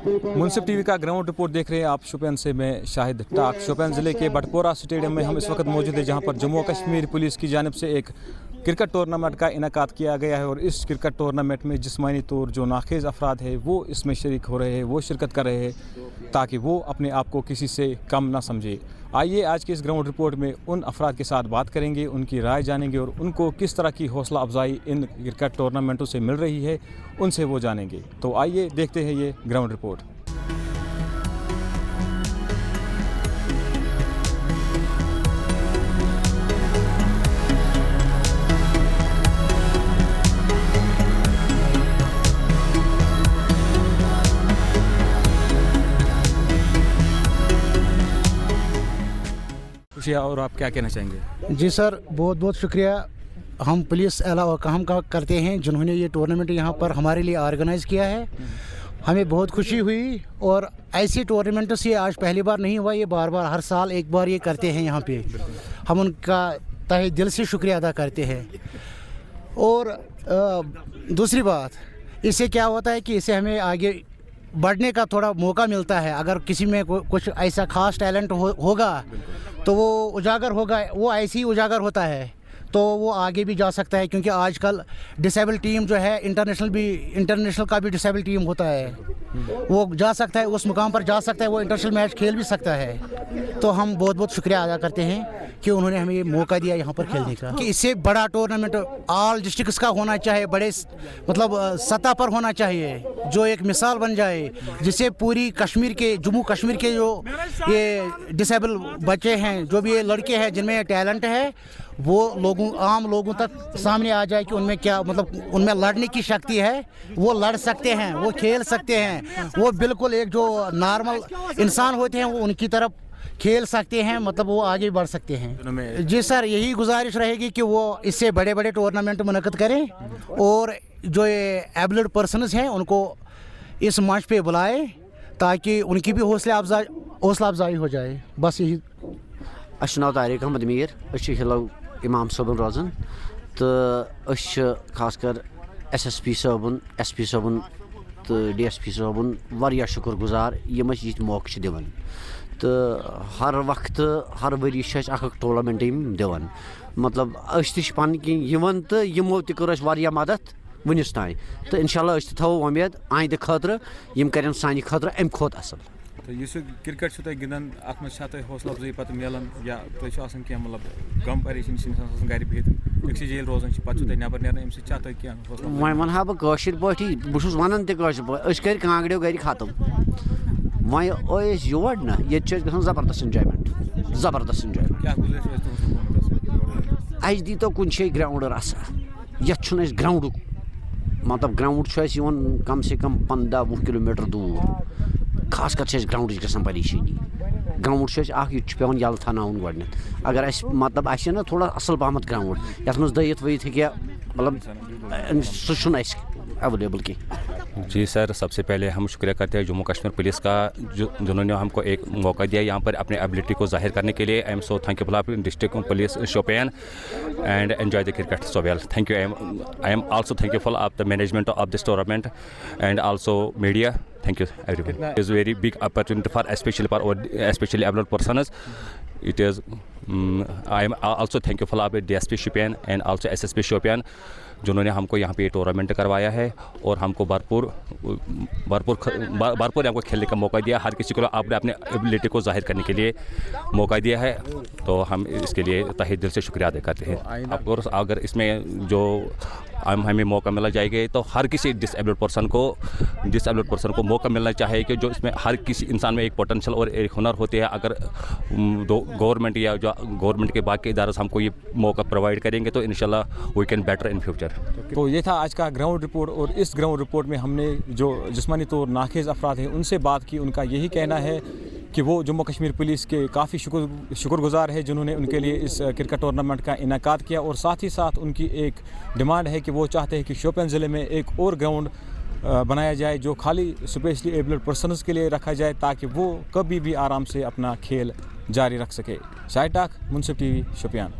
मुनसिफ TV का ground report देख रहे हैं आप। शोपियान से मैं शाहिद टाक। शोपियान ज़िले के बटपोरा स्टेडियम में हम इस वक्त मौजूद हैं, जहां पर जम्मू और कश्मीर पुलिस की जानिब से एक क्रिकेट टूर्नामेंट का इनेकाद किया गया है। और इस क्रिकेट टूर्नामेंट में जिस्मानी तौर जो नाखेज़ अफराद है वो इसमें शरीक हो रहे हैं, वो शिरकत कर रहे हैं ताकि वो अपने आप को किसी से कम ना समझे। आइए आज के इस ग्राउंड रिपोर्ट में उन अफराद के साथ बात करेंगे, उनकी राय जानेंगे और उनको किस तरह की हौसला अफजाई इन क्रिकेट टूर्नामेंटों से मिल रही है उनसे वो जानेंगे। तो आइए देखते हैं ये ग्राउंड रिपोर्ट। और आप क्या कहना चाहेंगे? जी सर, बहुत बहुत शुक्रिया। हम पुलिस अलावा काम करते हैं जिन्होंने ये टूर्नामेंट यहाँ पर हमारे लिए ऑर्गेनाइज़ किया है। हमें बहुत खुशी हुई और ऐसी टूर्नामेंट से आज पहली बार नहीं हुआ, ये बार बार हर साल एक बार ये करते हैं यहाँ पे। हम उनका तहे दिल से शुक्रिया अदा करते हैं। और दूसरी बात, इससे क्या होता है कि इससे हमें आगे बढ़ने का थोड़ा मौका मिलता है। अगर किसी में कुछ ऐसा खास टैलेंट होगा तो वो उजागर होगा, वो ऐसे ही उजागर होता है तो वो आगे भी जा सकता है। क्योंकि आजकल डिसेबल टीम जो है इंटरनेशनल का भी डिसेबल टीम होता है, वो जा सकता है, उस मुकाम पर जा सकता है, वो इंटरनेशनल मैच खेल भी सकता है। तो हम बहुत बहुत शुक्रिया अदा करते हैं कि उन्होंने हमें ये मौका दिया यहाँ पर खेलने का। कि इससे बड़ा टूर्नामेंट ऑल डिस्ट्रिक्ट्स का होना चाहिए, बड़े मतलब सतह पर होना चाहिए, जो एक मिसाल बन जाए जिससे पूरी जम्मू कश्मीर के जो ये डिसेबल बच्चे हैं, जो भी ये लड़के हैं जिनमें टैलेंट है, वो आम लोगों तक सामने आ जाए कि उनमें क्या मतलब उनमें लड़ने की शक्ति है, वो लड़ सकते हैं, वो खेल सकते हैं, वो बिल्कुल एक जो नॉर्मल इंसान होते हैं वो उनकी तरफ खेल सकते हैं, मतलब वो आगे बढ़ सकते हैं। जी सर, यही गुजारिश रहेगी कि वो इससे बड़े बड़े टूर्नामेंट मुनक़्क़िद करें और जो ये एबल्ड पर्सनस हैं उनको इस मंच पे बुलाएं ताकि उनकी भी हौसला अफजाई हो जाए। बस यही। नाव तारिक अहमद मीर, हिलो इमाम सबन रोजान तो खास कर SSP सबन, SP सबन तो DSP सबन वारिया शुक्र गुजार यम ये मौके दिवान। तो हर वक्त हर वरी अख टूर्नामेंट दिवान, मतलब पान किन तो यमो तक वारिया मदद वनिस तान। तो इंशाल्लाह थो उम्मीद आइंद खतर यम करें सानि खतर अम खोत असल। तो यह क्रिकेट गिंदान अत हौसला अफजाई पे मिलान या तुम मतलब गम परेशानी गर बिहित अक्स जेल रोजान पे नबर नेर अम वह वन हा बहर पे बहुत वन तर कांगड़ो गर खत्म वह योर ना ये जबरदस्त इंजॉयमेंट अस दी तो कुछ ग्राउंड रसा ये ग्राउंड मतलब ग्राउंड कम से कम 15-20 किलोमीटर दूर। खास कर ग्राउंड गसान परेशानी, ग्राउंड ये पेवान यल थान गड अगर मतलब ना थोड़ा असल पहम ग्राउंड ये दयित वयित हे मतलब सह अवेलेबल की। जी सर, सबसे पहले हम शुक्रिया करते हैं जम्मू कश्मीर पुलिस का जिन्होंने हमको एक मौका दिया यहाँ पर अपने एबिलिटी को जाहिर करने के लिए। I am so thankful of district police Shopian and enjoy the cricket so well. Thank you. I am also thankful of the management of this tournament and also media. Thank you everyone. It is a very big opportunity for especially able persons. It is I am also thankful of DSP Shoppian and also SSP Shoppian जिन्होंने हमको यहाँ पे tournament करवाया है और हमको भरपूर हमको खेलने का मौका दिया। हर किसी को आपने अपने एबिलिटी को जाहिर करने के लिए मौका दिया है, तो हम इसके लिए तहे दिल से शुक्रिया अदा करते हैं। ऑफकोर्स अगर इसमें जो हमें मौका मिला जाएगा तो हर किसी डिसेबल्ड पर्सन को मौका मिलना चाहिए कि जो इसमें हर किसी इंसान में एक पोटेंशियल और एक हुनर होते हैं। अगर गवर्नमेंट या जो गवर्नमेंट के बाकी इदारे हमको ये मौका प्रोवाइड करेंगे तो इंशाल्लाह we can better in future. तो ये था आज का ग्राउंड रिपोर्ट और इस ग्राउंड रिपोर्ट में हमने जो जिस्मानी तौर नाखेज़ अफराद हैं उनसे बात की। उनका यही कहना है कि वो जम्मू कश्मीर पुलिस के काफ़ी शुक्रगुजार है जिन्होंने उनके लिए इस क्रिकेट टूर्नामेंट का इनेकाद किया। और साथ ही साथ उनकी एक डिमांड है कि वो चाहते हैं कि शोपियान ज़िले में एक और ग्राउंड बनाया जाए जो खाली स्पेशली एबल्ड पर्सनस के लिए रखा जाए ताकि वो कभी भी आराम से अपना खेल जारी रख सके। शाहिद टाक, मुनसिफ टीवी, शोपियान।